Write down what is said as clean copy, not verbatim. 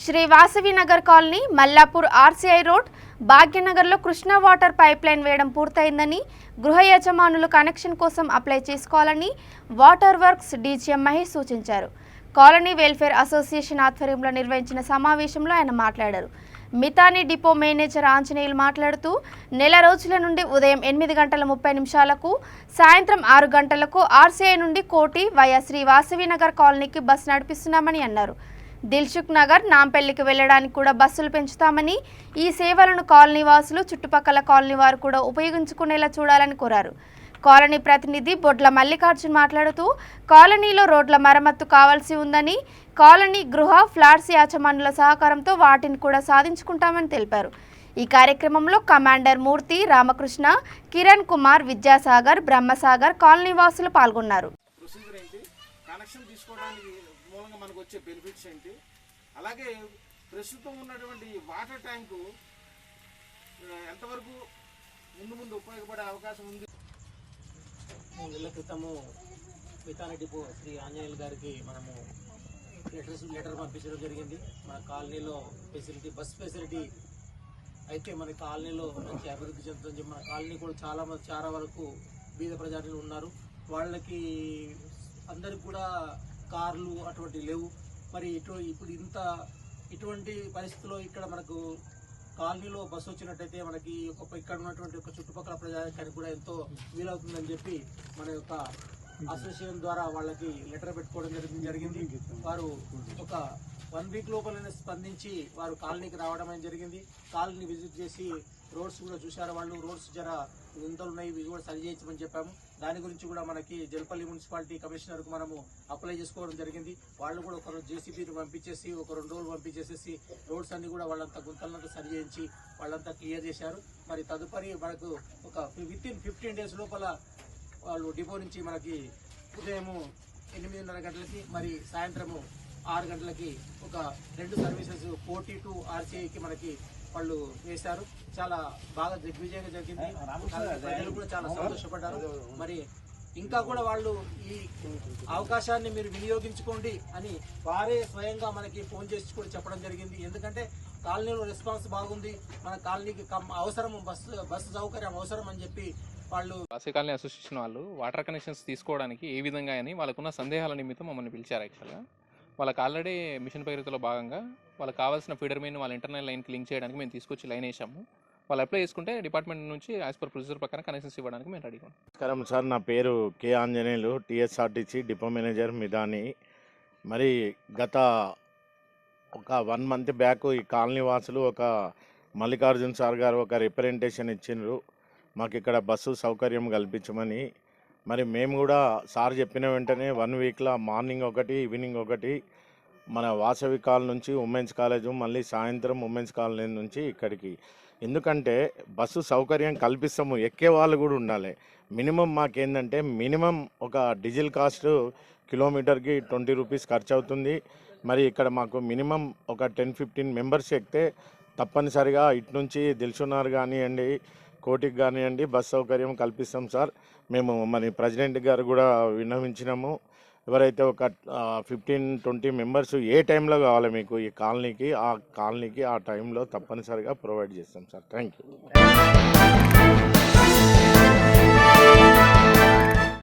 Shri Vasavi Nagar colony, Mallapur RCI road, భాగ్యనగర్లో Krishna water pipeline వేయడం పూర్తయిందని, గృహ యజమానులు కనెక్షన్ కోసం అప్లై చేసుకోవాలని వాటర్ వర్క్స్ డీజీఎం మహేష్ సూచించారు. కాలనీ వెల్ఫేర్ అసోసియేషన్ ఆధ్వర్యంలో నిర్వహించిన సమావేశంలో ఆయన మాట్లాడారు. మితాని డిపో మేనేజర్ ఆంజనేయులు మాట్లాడుతూ, నెల రోజుల నుండి ఉదయం 8:30 సాయంత్రం 6 గంటలకు ఆర్సీఐ నుండి కోటి వయా శ్రీ వాసవి నగర్ కాలనీకి బస్సు నడిపిస్తున్నామని అన్నారు. దిల్సుఖ్ నగర్, నాంపల్లికి వెళ్లడానికి కూడా బస్సులు పెంచుతామని, ఈ సేవలను కాలనీ వాసులు, చుట్టుపక్కల కాలనీ వారు కూడా ఉపయోగించుకునేలా చూడాలని కోరారు. కాలనీ ప్రతినిధి బొడ్ల మల్లికార్జున్ మాట్లాడుతూ, కాలనీలో రోడ్ల మరమ్మత్తు కావాల్సి ఉందని, కాలనీ గృహ ఫ్లాట్స్ యాజమానుల సహకారంతో వాటిని కూడా సాధించుకుంటామని తెలిపారు. ఈ కార్యక్రమంలో కమాండర్ మూర్తి, రామకృష్ణ, కిరణ్ కుమార్, విద్యాసాగర్, బ్రహ్మసాగర్ కాలనీ వాసులు పాల్గొన్నారు. మనకు వచ్చే బెనిఫిట్స్ ఏంటి, అలాగే ప్రస్తుతం ఉన్నటువంటి వాటర్ ట్యాంకు ఎంతవరకు ముందు ఉపయోగపడే అవకాశం ఉంది. 3 నెలల క్రితము మితాని డిపో శ్రీ ఆంజనేయులు గారికి మనము లెటర్ పంపించడం జరిగింది. మన కాలనీలో ఫెసిలిటీ, బస్ ఫెసిలిటీ అయితే మన కాలనీలో మంచి అభివృద్ధి చెందుతుంది. మన కాలనీ కూడా చాలా వరకు బీద ప్రజలు ఉన్నారు. వాళ్ళకి అందరికి కూడా కార్లు అటువంటివి లేవు. మరి ఇప్పుడు ఇటువంటి పరిస్థితుల్లో ఇక్కడ మనకు కాలనీలో బస్సు వచ్చినట్టయితే మనకి ఇక్కడ ఉన్నటువంటి ఒక చుట్టుపక్కల ప్రజానికి కూడా ఎంతో వీలవుతుందని చెప్పి మన యొక్క అసోసియేషన్ ద్వారా వాళ్ళకి లెటర్ పెట్టుకోవడం జరిగింది. వారు ఒక 1 వీక్ లోపలనే స్పందించి వారు కాలనీకి రావడం అనేది జరిగింది. కాలనీ విజిట్ చేసి రోడ్స్ కూడా చూశారు. వాళ్ళు రోడ్స్ జర గుంతలు ఉన్నాయి, ఇవి కూడా సరి చేయించమని చెప్పాము. దాని గురించి కూడా మనకి జలపల్లి మున్సిపాలిటీ కమిషనర్కు మనము అప్లై చేసుకోవడం జరిగింది. వాళ్ళు కూడా ఒక జేసీబీని పంపించేసి ఒక 2 రోజులు పంపించేసేసి రోడ్స్ అన్ని కూడా వాళ్ళంతా గుంతలంతా సరి చేయించి వాళ్ళంతా క్లియర్ చేశారు. మరి తదుపరి మనకు ఒక వితిన్ 15 డేస్ లోపల వాళ్ళు డిపో నుంచి మనకి ఉదయం 8:30 గంటలకి మరి సాయంత్రము 6 గంటలకి ఒక 2 సర్వీసెస్ కోటి టు ఆర్సీఐకి మనకి వాళ్ళు వేశారు. చాలా బాగా దిగ్విజయంగా జరిగింది. ప్రజలు కూడా చాలా సంతోషపడ్డారు. మరి ఇంకా కూడా వాళ్ళు ఈ అవకాశాన్ని మీరు వినియోగించుకోండి అని వారే స్వయంగా మనకి ఫోన్ చేసి కూడా చెప్పడం జరిగింది. ఎందుకంటే కాలనీలో రెస్పాన్స్ బాగుంది, మన కాలనీకి అవసరం బస్సు సౌకర్యం అవసరం అని చెప్పి వాళ్ళు వాసవి కాలనీ అసోసియేషన్ వాళ్ళు వాటర్ కనెక్షన్స్ తీసుకోవడానికి ఏ విధంగా అని వాళ్ళకున్న సందేహాల నిమిత్తం మమ్మల్ని పిలిచారు. యాక్చువల్గా వాళ్ళకి ఆల్రెడీ మిషన్ భగీరథలో భాగంగా వాళ్ళకి కావాల్సిన ఫీడర్ మెయిన్ వాళ్ళ ఇంటర్నల్ లైన్కి లింక్ చేయడానికి మేము తీసుకొచ్చి లైన్ వేసాము. వాళ్ళు అప్లై చేసుకుంటే డిపార్ట్మెంట్ నుంచి యాజ్ పర్ ప్రొసీజర్ ప్రకారం కనెక్షన్స్ ఇవ్వడానికి మేము రెడీగా ఉన్నాం. నమస్కారం సార్, నా పేరు K Anjaneyulu, TSRTC depot manager Midhani. మరి గత ఒక 1 మంత్ బ్యాక్ ఈ కాలనీ వాసులు ఒక మల్లికార్జున్ సార్ గారు ఒక రిప్రజెంటేషన్ ఇచ్చిండ్రు మాకు ఇక్కడ బస్సు సౌకర్యం కల్పించమని. మరి మేము కూడా సార్ చెప్పిన వెంటనే 1 వీక్లో మార్నింగ్ ఒకటి, ఈవినింగ్ ఒకటి మన వాసవి కాలనీ నుంచి ఉమెన్స్ కాలేజు, మళ్ళీ సాయంత్రం ఉమెన్స్ కాలనీ నుంచి ఇక్కడికి. ఎందుకంటే బస్సు సౌకర్యం కల్పిస్తాము, ఎక్కే వాళ్ళు కూడా ఉండాలి. మినిమం మాకేందంటే మినిమం ఒక డీజిల్ కాస్ట్ కిలోమీటర్కి 20 రూపీస్ ఖర్చు అవుతుంది. మరి ఇక్కడ మాకు మినిమం ఒక 10-15 మెంబర్స్ ఎక్కితే తప్పనిసరిగా ఇటు నుంచి దిల్సుఖ్నగర్ కానివ్వండి, కోటికి కానివ్వండి బస్ సౌకర్యం కల్పిస్తాం సార్. మేము మరి ప్రెసిడెంట్ గారు కూడా విన్నవించినాము. ఎవరైతే ఒక 15-20 మెంబర్స్ ఏ టైంలో కావాలి మీకు ఈ కాలనీకి ఆ టైంలో తప్పనిసరిగా ప్రొవైడ్ చేస్తాం సార్. Thank you.